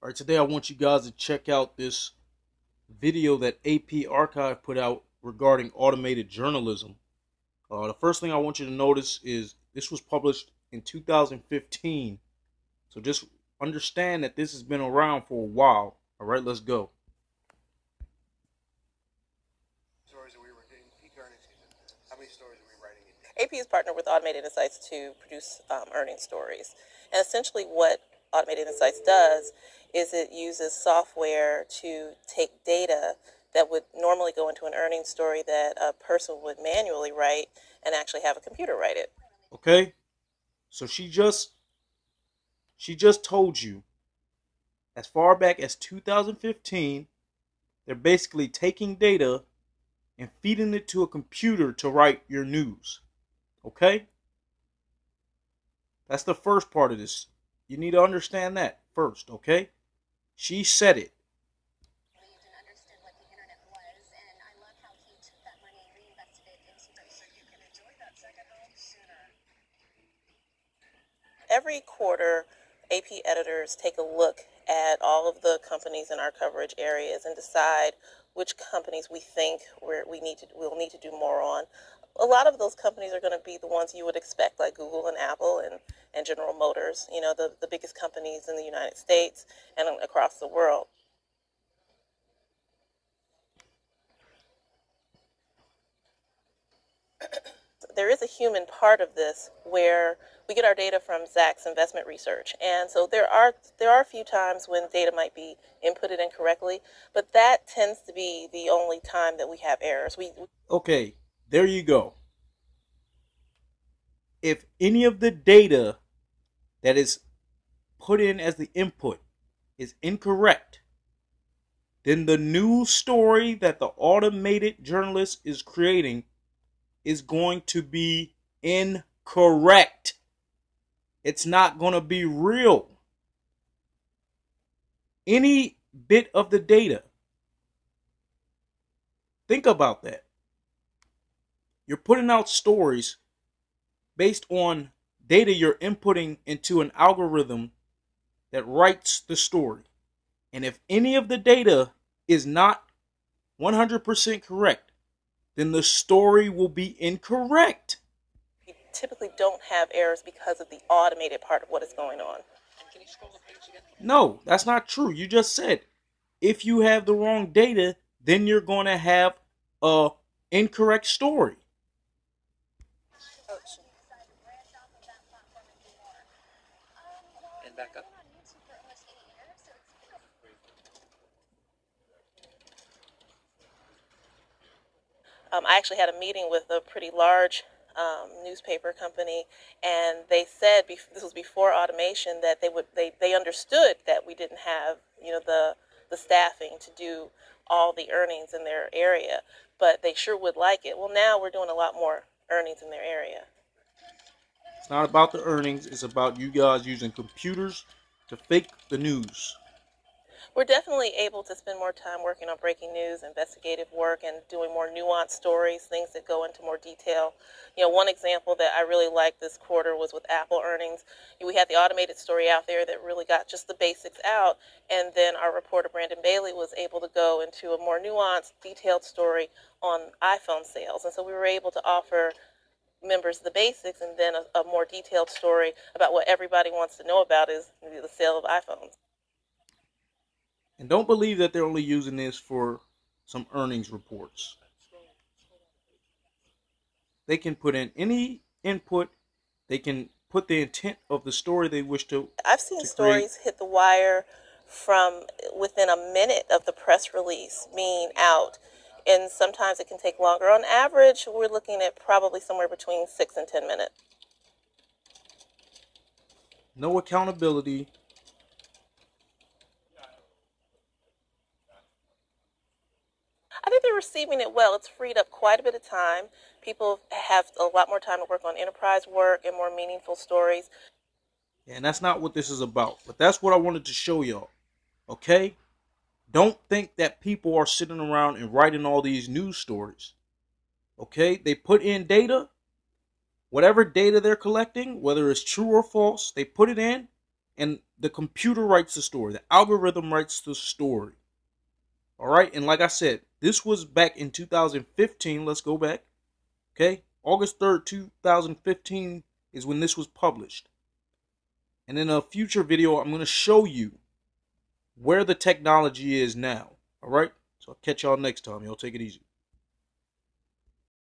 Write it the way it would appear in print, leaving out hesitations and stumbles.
All right, today I want you guys to check out this video that AP Archive put out regarding automated journalism. The first thing I want you to notice is this was published in 2015. So just understand that this has been around for a while. All right, let's go. AP is partnered with Automated Insights to produce earnings stories. And essentially what Automated Insights does is it uses software to take data that would normally go into an earnings story that a person would manually write and actually have a computer write it. Okay? So she just told you as far back as 2015, they're basically taking data and feeding it to a computer to write your news. Okay? That's the first part of this. You need to understand that first, okay? She said it. Every quarter, AP editors take a look at all of the companies in our coverage areas and decide which companies we think we'll need to do more on. A lot of those companies are going to be the ones you would expect, like Google and Apple and General Motors, the biggest companies in the United States and across the world. There is a human part of this where we get our data from Zacks Investment Research, and so there are a few times when data might be inputted incorrectly, but that tends to be the only time that we have errors. Okay, there you go. If any of the data that is put in as the input is incorrect, then the news story that the automated journalist is creating is going to be incorrect. It's not going to be real. Any bit of the data, think about that. You're putting out stories based on data you're inputting into an algorithm that writes the story. And if any of the data is not 100% correct, then the story will be incorrect. We typically don't have errors because of the automated part of what is going on. No, that's not true. You just said if you have the wrong data, then you're going to have a incorrect story. And back up. I actually had a meeting with a pretty large newspaper company, and they said this was before automation that they understood that we didn't have the staffing to do all the earnings in their area, but they sure would like it. Well, now we're doing a lot more earnings in their area. It's not about the earnings, it's about you guys using computers to fake the news. We're definitely able to spend more time working on breaking news, investigative work, and doing more nuanced stories, things that go into more detail. One example that I really liked this quarter was with Apple earnings. We had the automated story out there that really got just the basics out, and then our reporter Brandon Bailey was able to go into a more nuanced, detailed story on iPhone sales. And so we were able to offer members the basics and then a more detailed story about what everybody wants to know about is the sale of iPhones. And don't believe that they're only using this for some earnings reports. They can put in any input. They can put the intent of the story they wish to. I've seen stories hit the wire from within a minute of the press release being out, and sometimes it can take longer. On average, we're looking at probably somewhere between 6 and 10 minutes. No accountability. I think they're receiving it well. It's freed up quite a bit of time. People have a lot more time to work on enterprise work and more meaningful stories. And that's not what this is about. But that's what I wanted to show y'all. Okay? Don't think that people are sitting around and writing all these news stories. Okay? They put in data. Whatever data they're collecting, whether it's true or false, they put it in And the computer writes the story. The algorithm writes the story. All right. And like I said, this was back in 2015. Let's go back. Okay. August 3rd, 2015 is when this was published. And in a future video, I'm going to show you where the technology is now. All right. So I'll catch y'all next time. Y'all take it easy.